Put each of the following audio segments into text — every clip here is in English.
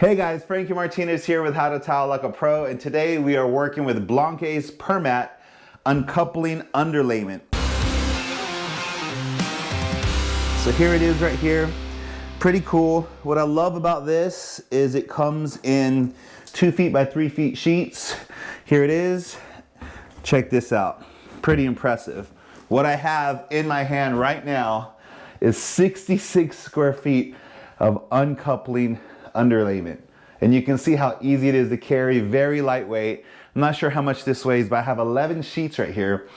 Hey guys, Frankie Martinez here with How to Tile Like a Pro, and today we are working with Blanke Permat Underlayment. So here it is right here. Pretty cool. What I love about this is it comes in 2 feet by 3 feet sheets. Here it is. Check this out. Pretty impressive. What I have in my hand right now is 66 square feet of uncoupling underlayment. And you can see how easy it is to carry, very lightweight. I'm not sure how much this weighs, but I have 11 sheets right here.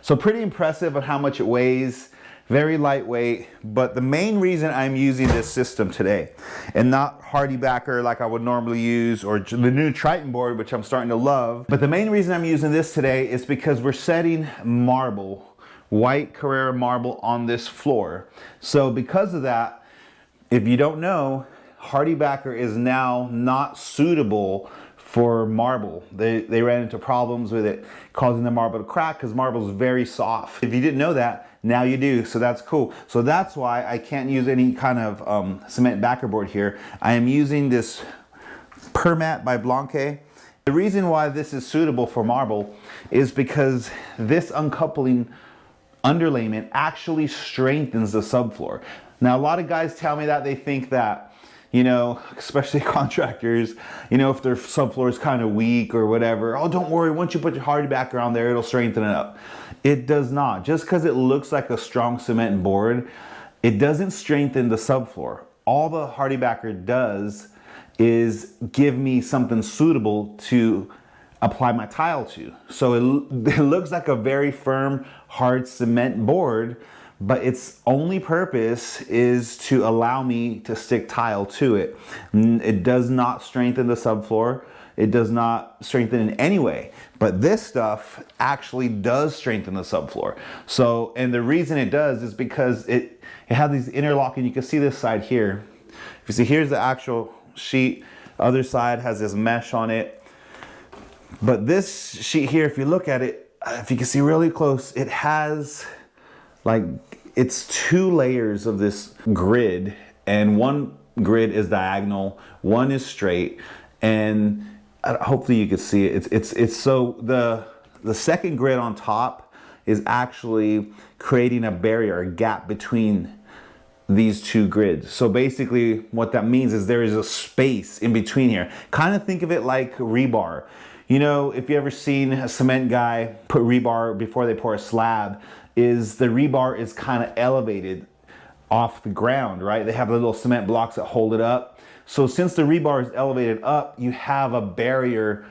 So pretty impressive on how much it weighs, very lightweight. But the main reason I'm using this system today, and not hardy backer like I would normally use, or the new Triton board, which I'm starting to love. But the main reason I'm using this today is because we're setting marble, white Carrara marble on this floor. So because of that, if you don't know, hardy backer is now not suitable for marble. They ran into problems with it causing the marble to crack because marble is very soft. If you didn't know that, now you do, so that's cool. So that's why I can't use any kind of cement backer board here. I am using this Permat by Blanke. The reason why this is suitable for marble is because this uncoupling underlayment actually strengthens the subfloor. Now a lot of guys tell me that they think that, you know, especially contractors, you know, if their subfloor is kind of weak or whatever, oh, don't worry, once you put your hardy backer on there, it'll strengthen it up. It does not. Just because it looks like a strong cement board, it doesn't strengthen the subfloor. All the hardy backer does is give me something suitable to apply my tile to. So it looks like a very firm, hard cement board, but its only purpose is to allow me to stick tile to it. It does not strengthen the subfloor. It does not strengthen in any way, but this stuff actually does strengthen the subfloor. So, and the reason it does is because it has these interlocking, you can see this side here. If you see, here's the actual sheet. Other side has this mesh on it. But this sheet here, if you look at it, if you can see really close, it has like, it's 2 layers of this grid, and one grid is diagonal, one is straight, and hopefully you can see it. It's so the second grid on top is actually creating a barrier, a gap between these 2 grids. So basically what that means is there is a space in between here. Kind of think of it like rebar. You know, if you ever seen a cement guy put rebar before they pour a slab, is the rebar is kind of elevated off the ground, right? They have the little cement blocks that hold it up. So since the rebar is elevated up, you have a barrier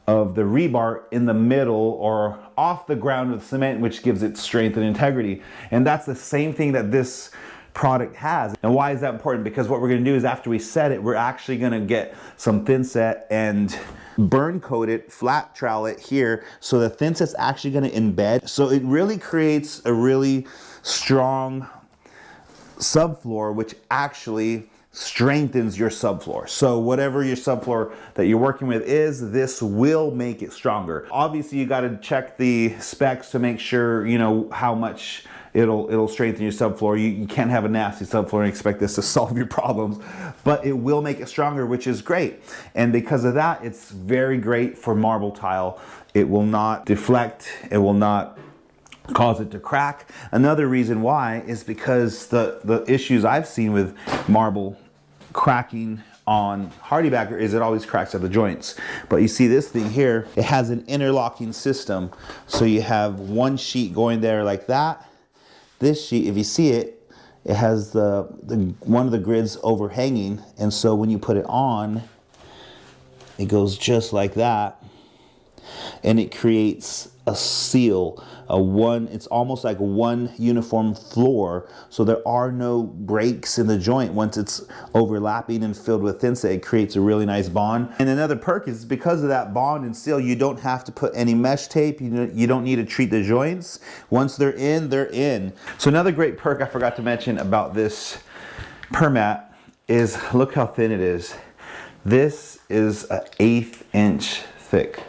of the rebar in the middle or off the ground of the cement, which gives it strength and integrity. And that's the same thing that this product has. And why is that important? Because what we're going to do is after we set it, we're actually going to get some thinset and burn coat it, flat trowel it here, so the thinset's actually going to embed. So it really creates a really strong subfloor, which actually strengthens your subfloor. So whatever your subfloor that you're working with is, this will make it stronger. Obviously you got to check the specs to make sure you know how much it'll strengthen your subfloor. You can't have a nasty subfloor and expect this to solve your problems, but it will make it stronger, which is great. And because of that, it's very great for marble tile. It will not deflect, it will not cause it to crack. Another reason why is because the issues I've seen with marble cracking on hardy backer is it always cracks at the joints. But you see this thing here, it has an interlocking system. So you have one sheet going there like that. This sheet, if you see it, it has the one of the grids overhanging, and so when you put it on, it goes just like that, and it creates a seal, it's almost like one uniform floor, so there are no breaks in the joint. Once it's overlapping and filled with thinset, it creates a really nice bond. And another perk is because of that bond and seal, you don't have to put any mesh tape. You don't need to treat the joints. Once they're in, they're in. So another great perk I forgot to mention about this Permat is, look how thin it is. This is an 1/8 inch thick.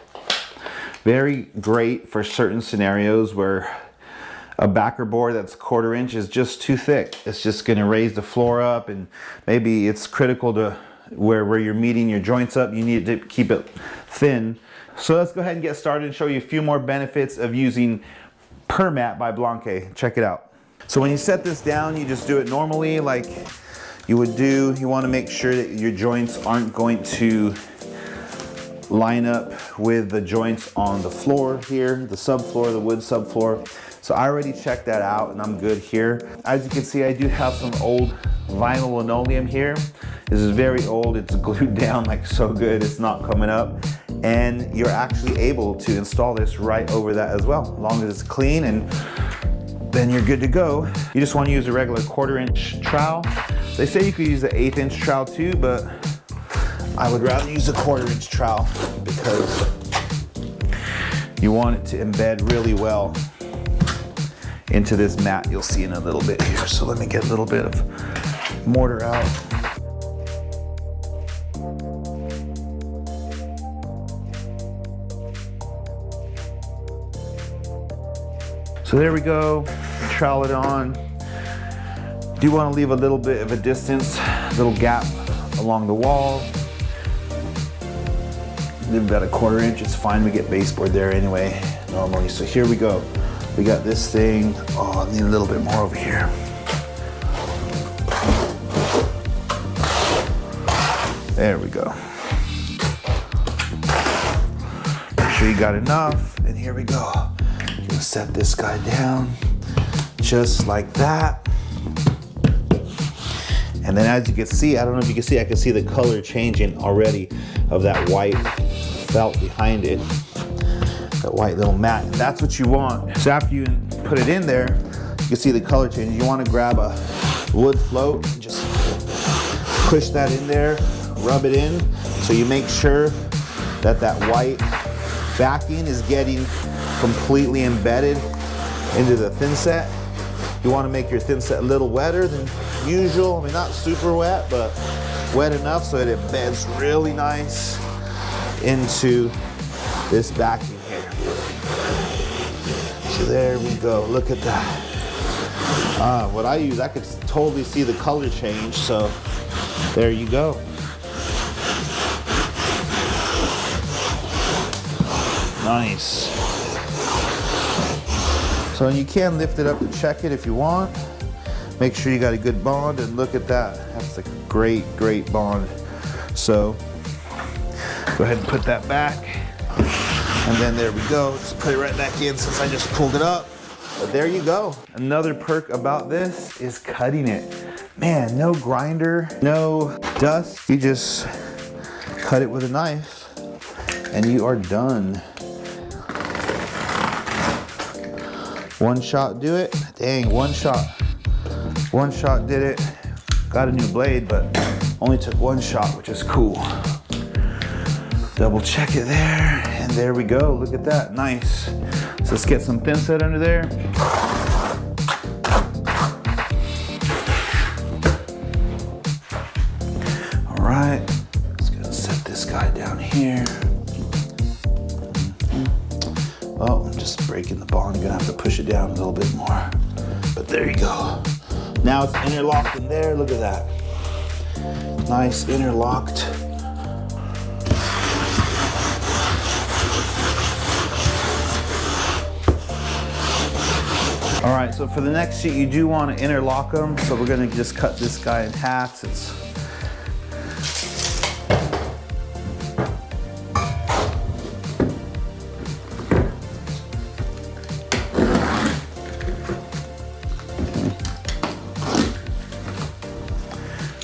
Very great for certain scenarios where a backer board that's 1/4 inch is just too thick. It's just going to raise the floor up, and maybe it's critical to where you're meeting your joints up. You need to keep it thin. So let's go ahead and get started and show you a few more benefits of using Permat by Blanke. Check it out. So when you set this down, you just do it normally like you would do. You want to make sure that your joints aren't going to line up with the joints on the floor here, the subfloor, the wood subfloor. So I already checked that out and I'm good here. As you can see, I do have some old vinyl linoleum here. This is very old. It's glued down like so good. It's not coming up. And you're actually able to install this right over that as well, as long as it's clean, and then you're good to go. You just want to use a regular 1/4-inch trowel. They say you could use an 1/8-inch trowel too, but I would rather use a 1/4-inch trowel because you want it to embed really well into this mat. You'll see in a little bit here. So let me get a little bit of mortar out. So there we go, trowel it on. Do want to leave a little bit of a distance, little gap along the wall. Leave about a 1/4 inch, it's fine, we get baseboard there anyway, normally. So here we go. We got this thing, oh, I need a little bit more over here. There we go. Make sure you got enough, and here we go. You're gonna set this guy down, just like that. And then as you can see, I don't know if you can see, I can see the color changing already of that white felt behind it. That white little mat. That's what you want. So after you put it in there, you can see the color change. You want to grab a wood float and just push that in there, rub it in, so you make sure that that white backing is getting completely embedded into the thinset. You want to make your thinset a little wetter than usual. I mean, not super wet, but wet enough so that it embeds really nice into this backing here. So there we go, look at that. What I use, I could totally see the color change, so there you go. Nice. So you can lift it up to check it if you want. Make sure you got a good bond, and look at that. That's a great, great bond. So go ahead and put that back. And then there we go. Just put it right back in since I just pulled it up. But there you go. Another perk about this is cutting it. Man, no grinder, no dust. You just cut it with a knife and you are done. One shot do it. Dang, one shot. One shot did it. Got a new blade, but only took one shot, which is cool. Double check it there, and there we go. Look at that, nice. So let's get some thinset under there. All right, just gonna set this guy down here. Oh, I'm just breaking the bond. You're gonna have to push it down a little bit more. But there you go. Now it's interlocked in there, look at that. Nice interlocked. All right, so for the next sheet, you do want to interlock them. So we're gonna just cut this guy in half.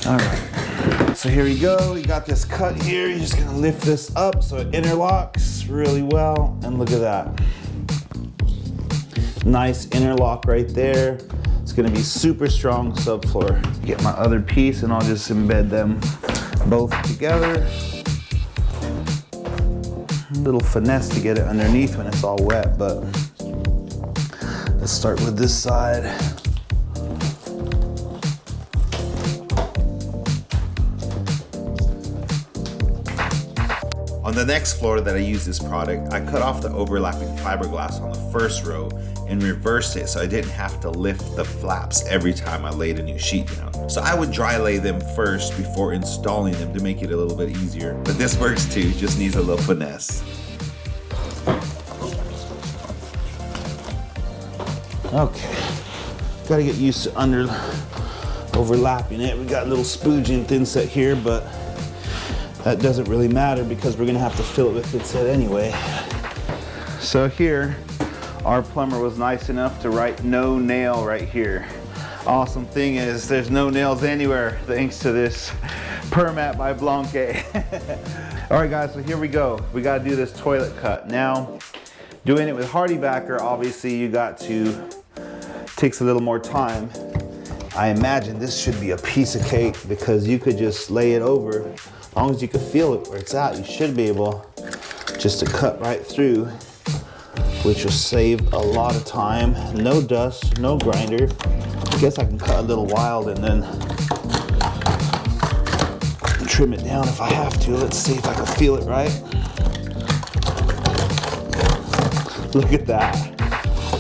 All right, so here we go. You got this cut here. You're just gonna lift this up so it interlocks really well. And look at that. Nice interlock right there. It's gonna be super strong subfloor. Get my other piece and I'll just embed them both together. A little finesse to get it underneath when it's all wet, but let's start with this side. On the next floor that I used this product, I cut off the overlapping fiberglass on the first row and reversed it so I didn't have to lift the flaps every time I laid a new sheet down. So I would dry lay them first before installing them to make it a little bit easier. But this works too, just needs a little finesse. Okay, gotta get used to overlapping it. We got a little spoogie thinset here, but that doesn't really matter because we're gonna have to fill it with thinset anyway. So here, our plumber was nice enough to write no nail right here. Awesome thing is there's no nails anywhere thanks to this Permat by Blanke. All right guys, so here we go. We gotta do this toilet cut. Now, doing it with Hardy Backer, obviously you got to, takes a little more time. I imagine this should be a piece of cake because you could just lay it over. As long as you can feel it where it's at, you should be able just to cut right through, which will save a lot of time. No dust, no grinder. I guess I can cut a little wild and then trim it down if I have to. Let's see if I can feel it right. Look at that.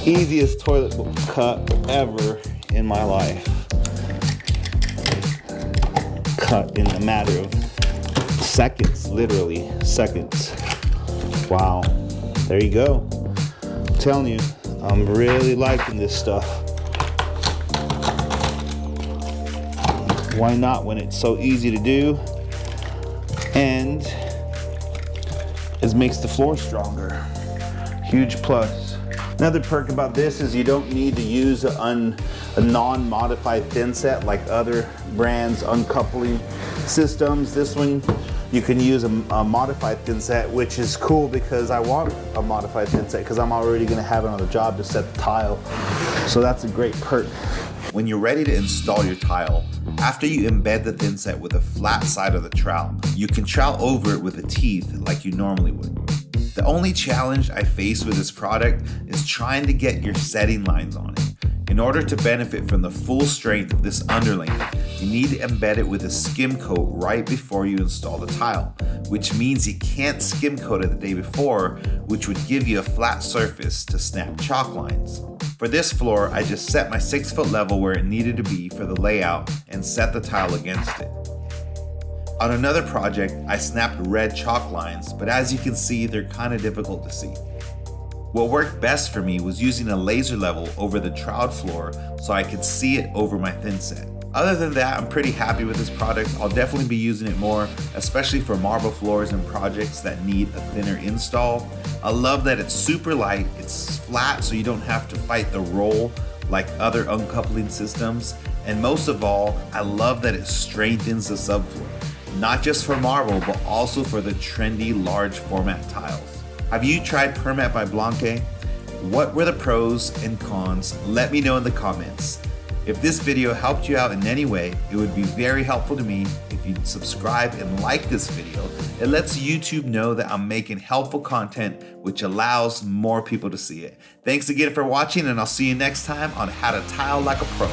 Easiest toilet cut ever in my life. Cut in a matter of seconds, literally seconds. Wow, there you go. I'm telling you, I'm really liking this stuff. Why not when it's so easy to do and it makes the floor stronger. Huge plus. Another perk about this is you don't need to use a non-modified thinset like other brands uncoupling systems. This one you can use a modified thinset, which is cool because I want a modified thinset because I'm already gonna have it on the job to set the tile. So that's a great perk. When you're ready to install your tile, after you embed the thinset with the flat side of the trowel, you can trowel over it with the teeth like you normally would. The only challenge I face with this product is trying to get your setting lines on it. In order to benefit from the full strength of this underlayment, you need to embed it with a skim coat right before you install the tile, which means you can't skim coat it the day before, which would give you a flat surface to snap chalk lines. For this floor, I just set my 6-foot level where it needed to be for the layout and set the tile against it. On another project, I snapped red chalk lines, but as you can see, they're kind of difficult to see. What worked best for me was using a laser level over the trowel floor so I could see it over my thinset. Other than that, I'm pretty happy with this product. I'll definitely be using it more, especially for marble floors and projects that need a thinner install. I love that it's super light, it's flat so you don't have to fight the roll like other uncoupling systems. And most of all, I love that it strengthens the subfloor. Not just for marble, but also for the trendy large format tiles. Have you tried Permat by Blanke? What were the pros and cons? Let me know in the comments. If this video helped you out in any way, it would be very helpful to me if you'd subscribe and like this video. It lets YouTube know that I'm making helpful content, which allows more people to see it. Thanks again for watching, and I'll see you next time on How to Tile Like a Pro.